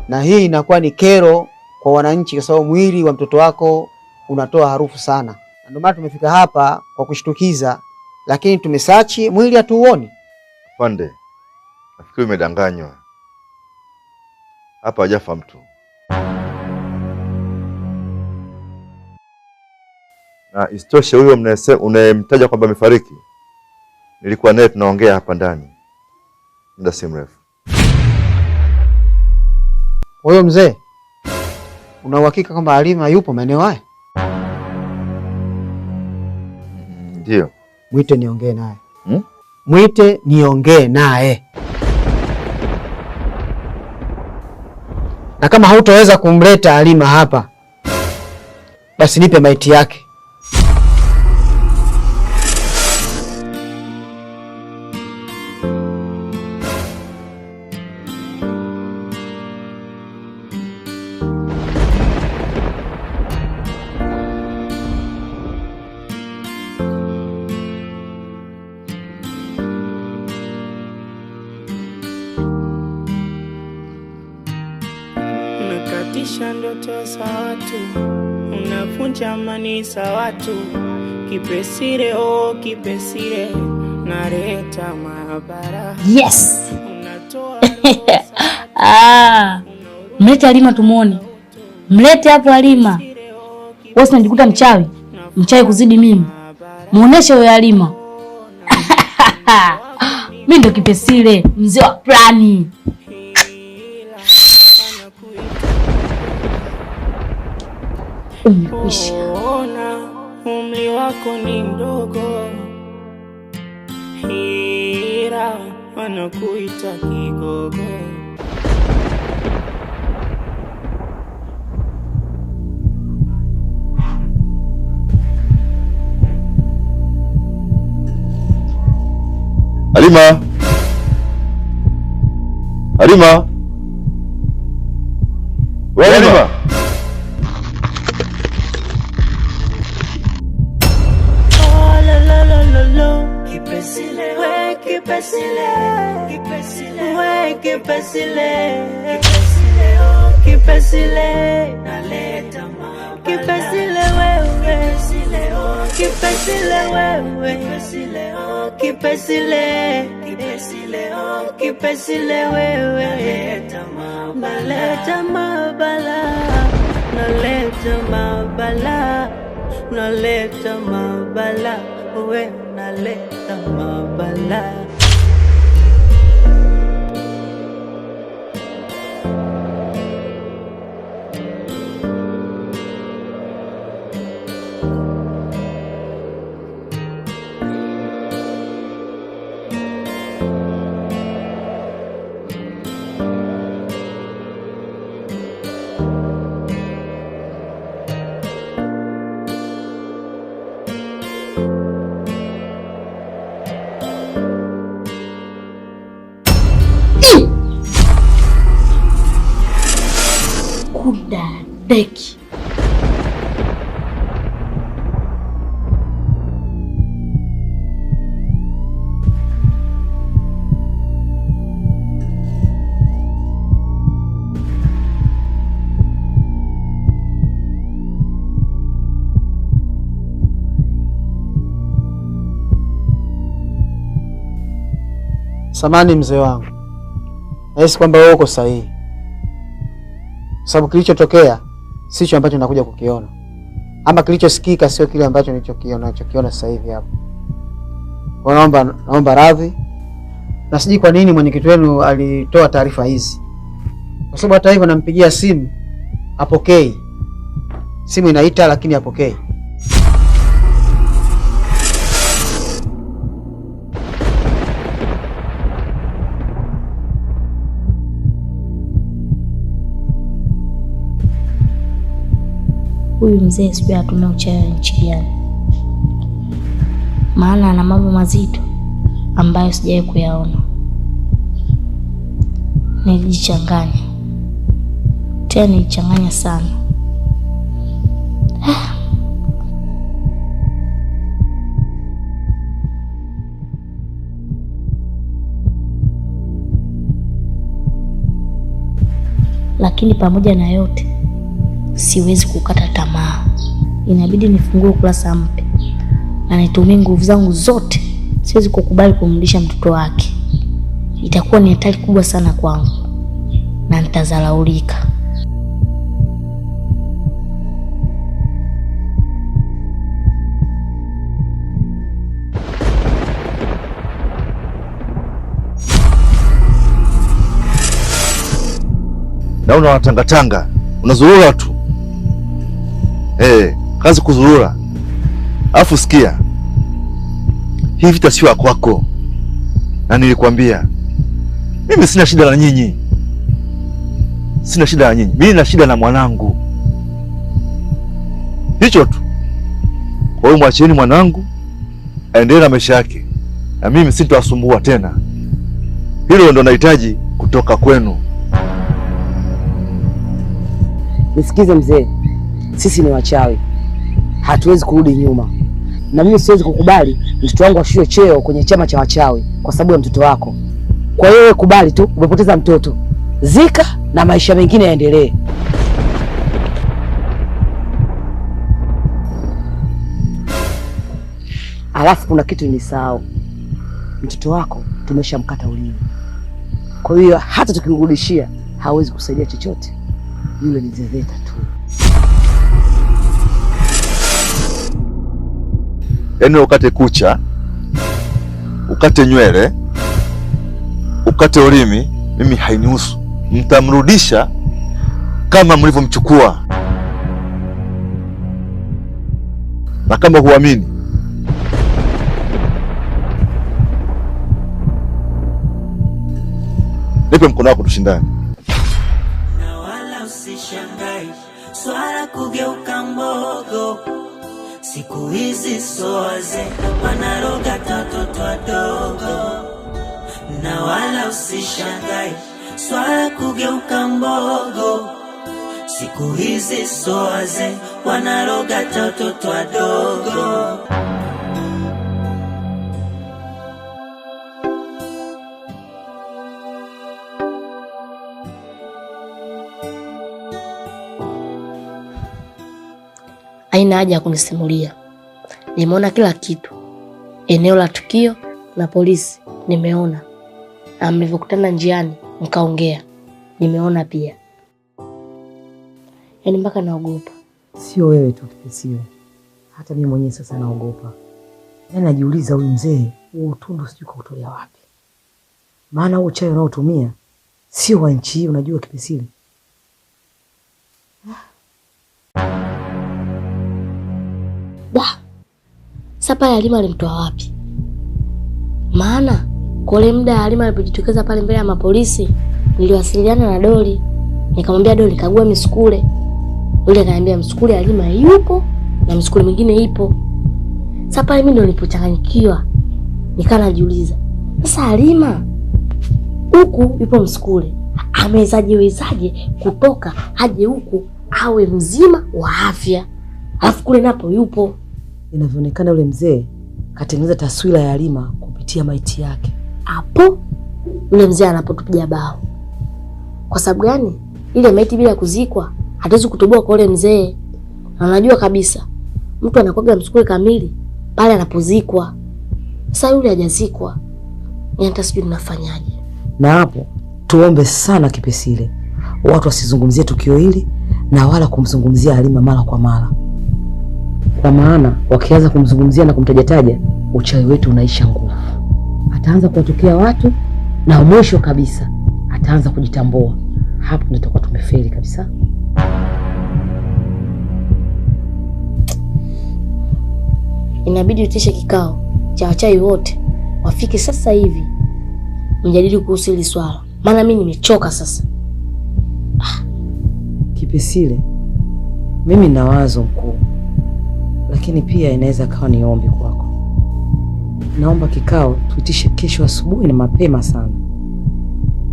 na hii inakuwa ni kero kwa wananchi, kwa sababu mwili wa mtoto wako unatoa harufu sana. Ndio maana tumefika hapa kwa kushtukiza, lakini tumesachi mwili hatuuoni. Afande, nafikiri umedanganywa. Hapa hajafa mtu. Na istoshe huyo unayemtaja kwamba amefariki, nilikuwa naye tunaongea hapa ndani muda si mrefu. Wewe mzee, una uhakika kwamba Halima yupo maeneo haya? Ndio. Mwite niongee naye. Mwite niongee naye. Na kama hautaweza kumleta Halima hapa, basi nipe maiti yake. Unakatisha ndoto za watu, unavunja amani za watu. Kipesile, oh kipesile, naleta maabara. Yes. Mlete Halima tumuone. Mlete hapo Halima. Wewe unajikuta mchawi. Mchawi kuzidi mimi. Muoneshe wewe Halima. Mimi ndo Kipesile, mzee wa plani. Ona umri wako ni mdogo, ila wanakuita kigogo. Halima! Halima! Wewe Halima! Kipesile, we Kipesile, Kipesile, we Kipesile, Kipesile, oh Kipesile, naleta maabara. Kipesile wewe, Kipesile, oh Kipesile wewe, Kipesile, oh Kipesile, Kipesile, oh Kipesile wewe, naleta maabara, naleta maabara, naleta maabara, we naleta maabara. Kuda deki. Samani mzee wangu, nahisi kwamba wewe uko sahihi, sababu kilichotokea sicho ambacho nakuja kukiona, ama kilichosikika sio kile ambacho nilichokiona sasa hivi hapa. Kwa naomba radhi, na sijui kwa nini mwenyekiti wenu alitoa taarifa hizi, kwa sababu hata hivyo nampigia simu hapokei. Simu inaita lakini hapokei. Huyu mzee sijui atumia uchawi nchi gani, maana ana mambo mazito ambayo sijawahi kuyaona. Nilijichanganya tena, nilichanganya sana. lakini pamoja na yote siwezi kukata tamaa. Inabidi nifungue ukurasa mpya na nitumie nguvu zangu zote. Siwezi kukubali kumrudisha mtoto wake. Itakuwa ni hatari kubwa sana kwangu na nitazalaulika. Na unawatangatanga, unazurura tu. Kazi kuzurura. Alafu sikia, hii vita sio kwako. Na nilikwambia mimi sina shida na nyinyi. Sina shida na nyinyi. Mimi nina shida na mwanangu. Hicho tu. Kwa hiyo mwacheni mwanangu aendelee na maisha yake. Na mimi sitawasumbua tena. Hilo ndo nahitaji kutoka kwenu. Nisikize mzee, sisi ni wachawi, hatuwezi kurudi nyuma, na mimi siwezi kukubali mtoto wangu ashushe cheo kwenye chama cha wachawi kwa sababu ya mtoto wako. Kwa hiyo wewe kubali tu, umepoteza mtoto, zika na maisha mengine yaendelee. Alafu kuna kitu nilisahau, mtoto wako tumeshamkata ulimi, kwa hiyo hata tukimrudishia hawezi kusaidia chochote. Yule ni zezeta tu. Yaani ukate kucha, ukate nywele, ukate ulimi, mimi hainihusu. Mtamrudisha kama mlivyomchukua. Na kama huamini, nipe mkono wako tushindane. Usishangai swala kugeuka mbogo, siku hizi soaze wanaroga watoto wadogo. Na wala usishangai swala kugeuka mbogo, siku hizi soaze wanaroga watoto wadogo. Haina haja ya kunisimulia. Nimeona kila kitu. Eneo la tukio na polisi nimeona. Na mlivyokutana njiani mkaongea nimeona pia. Yaani mpaka naogopa. Sio wewe tu Kipesile, hata mimi mwenyewe sasa naogopa. Yaani najiuliza huyu mzee huo utundu sijui kautolea wapi. Maana huo chai unaotumia sio wa nchi hii, unajua Kipesile. Sasa pale Halima alimtoa wapi? Maana kule muda Halima alipojitokeza pale mbele ya mapolisi, niliwasiliana na Doli. Nikamwambia Doli kagua misukule. Yule akaniambia msukule Halima yupo na msukule mwingine ipo. Sasa pale mimi ndio nilipochanganyikiwa. Nikaa najiuliza, sasa Halima huku yupo msukule, amewezaje kutoka aje huku awe mzima wa afya, alafu kule napo yupo? Inavyoonekana yule mzee katengeneza taswira ya Halima kupitia maiti yake. Hapo yule mzee anapotupiga bao. Kwa sababu gani? Ile maiti bila kuzikwa hatuwezi kutoboa kwa yule mzee. Na unajua kabisa mtu anakuwa msukule kamili pale anapozikwa. Sasa yule hajazikwa. Ni hata sijui tunafanyaje. Na hapo tuombe sana Kipesile, watu wasizungumzie tukio hili na wala kumzungumzia Halima mara kwa mara. Kwa maana wakianza kumzungumzia na kumtajataja, uchawi wetu unaisha nguvu. Ataanza kuwatokea watu na mwisho kabisa ataanza kujitambua. Hapo ndio tutakuwa tumefeli kabisa. Inabidi utishe kikao cha wachawi wote wafike sasa hivi mjadili kuhusu hili swala. Maana mimi nimechoka sasa. Kipesile, mimi na wazo mkuu, lakini pia inaweza kawa ni ombi kwako. Naomba kikao tuitishe kesho asubuhi na mapema sana,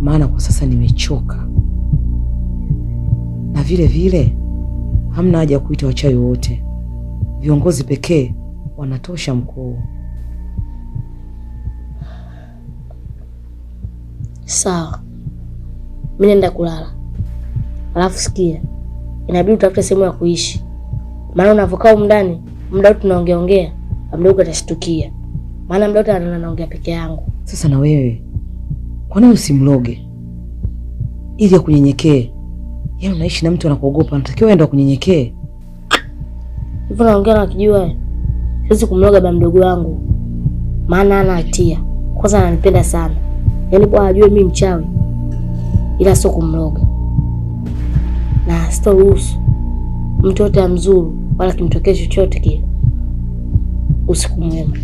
maana kwa sasa nimechoka. Na vile vile hamna haja kuita wachawi wote, viongozi pekee wanatosha mkuu. Sawa, mimi naenda kulala. Alafu sikia, inabidi utafute sehemu ya kuishi. Maana unavokaa huko ndani, muda wote tunaongea, mdogo atashtukia. Maana muda wote anaongea peke yangu. Sasa na wewe, kwa nini usimloge? Ili akunyenyekee. Yaani unaishi na mtu anakuogopa, unatakiwa uende kunyenyekee. Hivyo naongea na kijua. Siwezi kumloga baba mdogo wangu. Maana ana hatia. Kwanza ananipenda sana. Yaani bwana ajue mimi mchawi. Ila sio kumloga. Na sitoruhusu mtu yote amzuru wala kimtokee chochote kile. Usiku mwema.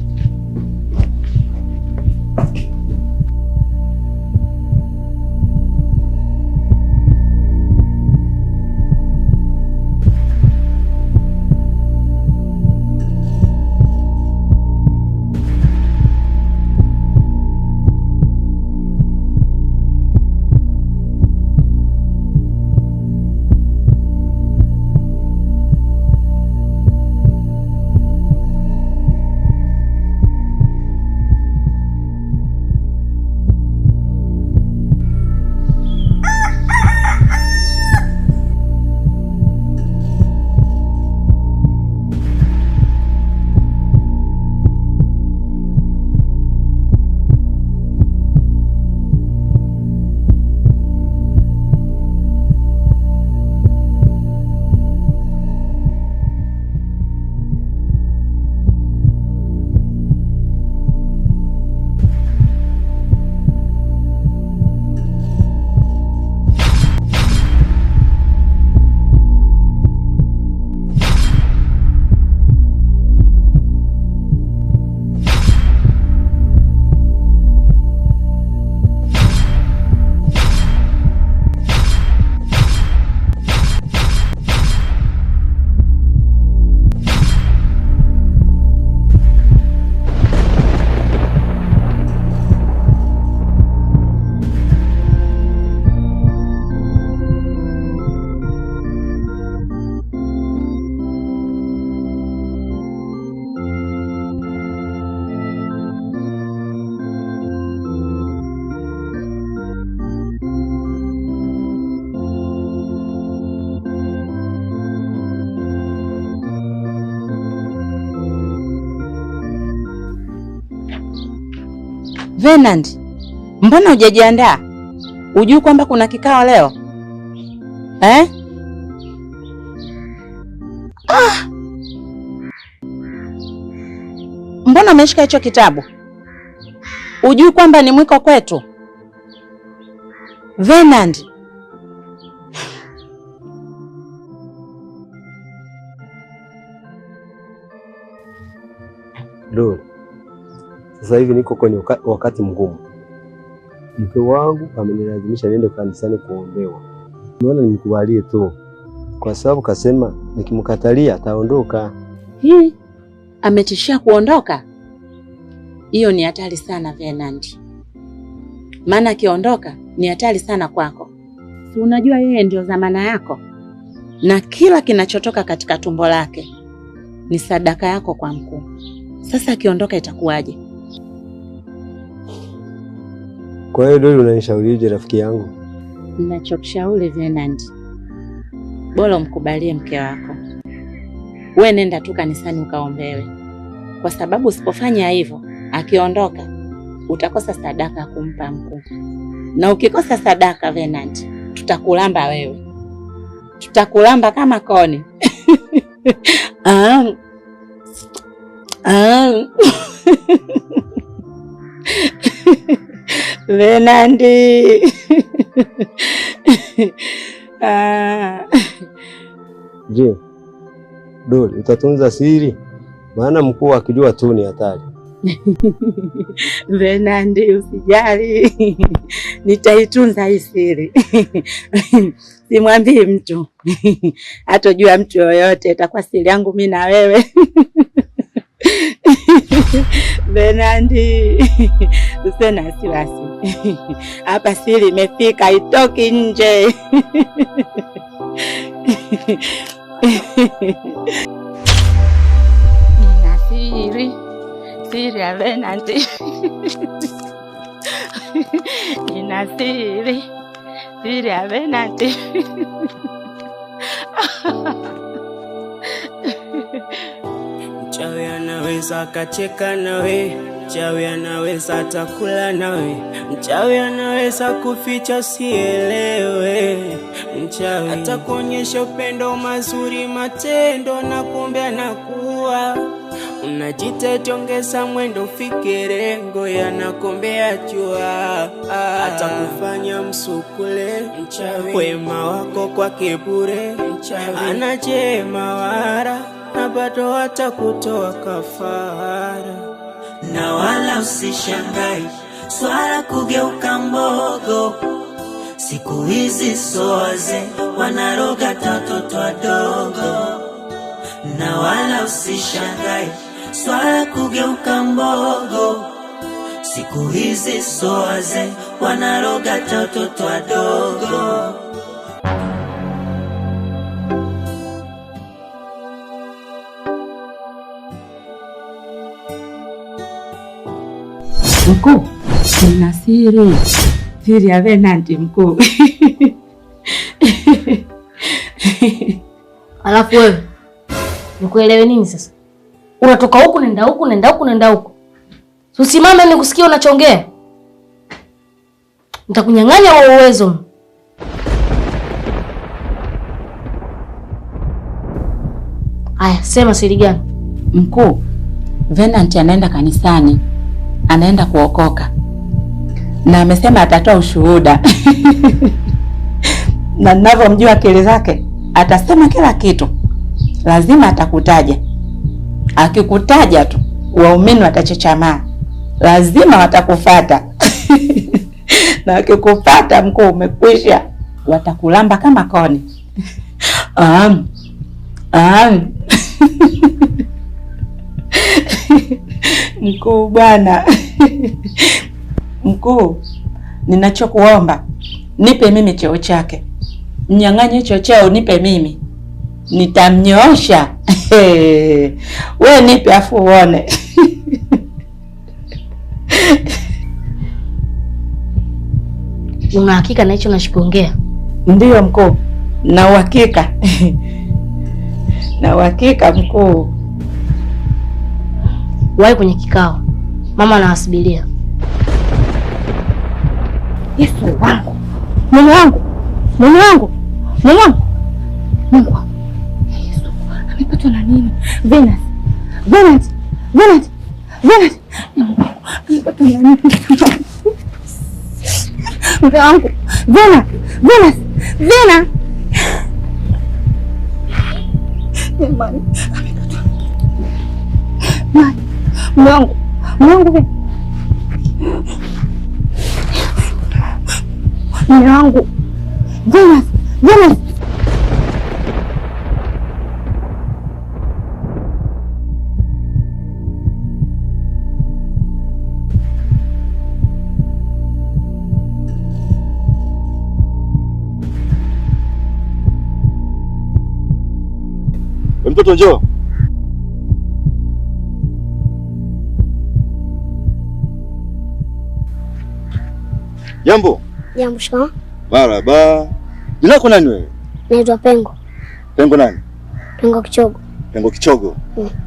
Venant, mbona hujajiandaa? Hujui kwamba kuna kikao leo? Mbona umeshika hicho kitabu? Hujui kwamba ni mwiko kwetu? Venant. Dole, sasa hivi niko kwenye wakati mgumu. Mke wangu amenilazimisha niende kanisani kuombewa. Naona nimkubalie tu, kwa sababu kasema nikimkatalia ataondoka. Ametishia kuondoka? Hiyo ni hatari sana Venant. Maana akiondoka ni hatari sana kwako. Si unajua yeye ndio dhamana yako, na kila kinachotoka katika tumbo lake ni sadaka yako kwa mkuu. Sasa akiondoka itakuwaje? Kwa hiyo Dole, unanishaurije rafiki yangu? Ninachokushauri Venant, bora umkubalie mke wako. Wewe nenda tu kanisani ukaombewe. Kwa sababu usipofanya hivyo, akiondoka utakosa sadaka kumpa mkuu. Na ukikosa sadaka Venant, tutakulamba wewe. Tutakulamba kama koni. Venant. Je, Dole, utatunza siri? Maana mkuu akijua tu ni hatari. Venant, usijali. Nitaitunza hii siri. Simwambii mtu. Hatojua mtu yoyote, itakuwa siri yangu mimi na wewe. Venant, usiwe na wasiwasi. Hapa siri imefika, haitoki nje. Nina siri ya Venant. Nina Siri ya Venanti. Mchawi anaweza akacheka nawe, mchawi anaweza atakula nawe, mchawi anaweza kuficha sielewe, mchawi atakuonyesha upendo, mazuri matendo, na kumbe anakuwa unajitahidi, ongeza mwendo, ufike lengo, yanakombea jua. Atakufanya msukule, mchawi wema wako kwake bure, mchawi anajema wara na bado atakutoa kafara. Na wala usishangai swala kugeuka mbogo, siku hizi soze wanaroga watoto wadogo. Na wala usishangai swala kugeuka mbogo, siku hizi soze wanaroga watoto wadogo. Mkuu, kuna siri ya Venanti mkuu. Alafu wewe nikuelewe nini sasa? Unatoka huku nenda huku, nenda huku, nenda huku. Usimame nikusikie unachongea. Nitakunyang'anya wa uwezo. Aya, sema siri gani? Mkuu, Venanti anaenda kanisani. Anaenda kuokoka. Na amesema atatoa ushuhuda. Na ninavyomjua akili zake, atasema kila kitu. Lazima atakutaja. Akikutaja tu, waumini watachechamaa. Lazima watakufuata. Na akikupata mkuu, umekwisha. Watakulamba kama koni. Mkuu bwana. Mkuu, ninachokuomba, nipe mimi cheo chake. Mnyang'anye cheo chao, nipe mimi. Nitamnyoosha. Wewe nipe afu uone. Una hakika na hicho unachokiongea? Ndiyo mkuu, na uhakika. Na uhakika mkuu. Wahi kwenye kikao. Mama anawasubiria. Yesu wangu. Mungu wangu. Mungu wangu. Mungu wangu. Mungu wangu. Yesu, amepatwa na nini? Venus. Venus. Venus. Venus. Mungu wangu. Amepatwa na nini? Mungu wangu. Venus. Venus. Venus. Jamani, amepatwa. Mama. Mungu wangu. Mungu wangu. Mume wangu. Venus. Venus. Mtoto njoo. Jambo. Jambo shikamoo. Marhaba. Jina lako nani wewe? Naitwa Pengo. Pengo nani? Pengo Kichogo. Pengo Kichogo.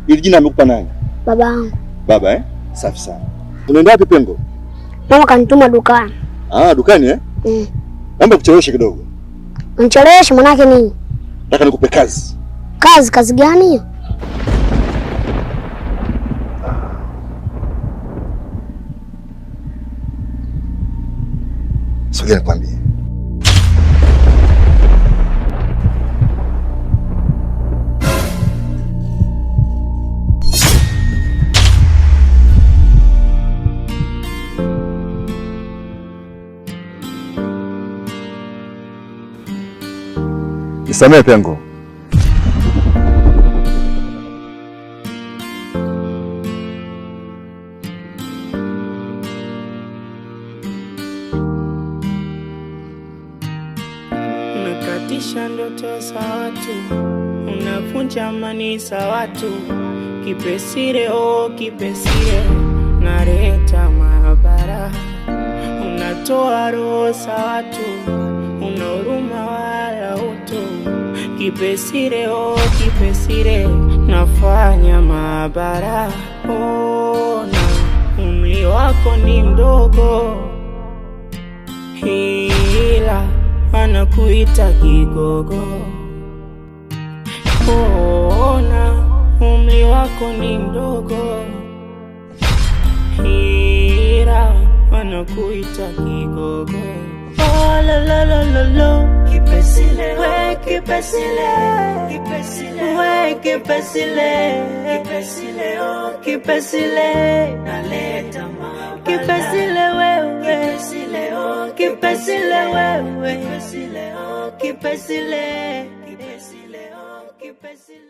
Hili jina amekupa nani? Baba yangu. Baba eh? Safi sana. Unaenda wapi Pengo? Mama kanituma dukani. Ah, dukani eh? Naomba kuchelewesha kidogo. Unicheleweshe manake nini? Nataka nikupe kazi. Kazi gani hiyo? Sogea nikwambie. Nisamehe Pengo. Unakatisha ndoto za watu, unavunja amani za watu. Kipesire oh kipesire, naleta maabara. Unatoa roho za watu, una huruma wala utu. Kipesile oh kipesile, nafanya maabara. Ona umri wako ni mdogo, ila anakuita kigogo. Ona umri wako ni mdogo, ila anakuita kigogo. Oh la la la la la, kipesile we kipesile, kipesile we kipesile, kipesile oh kipesile, naleta mama. Kipesile wewe, kipesile oh kipesile wewe, kipesile oh kipesile, kipesile oh kipesile.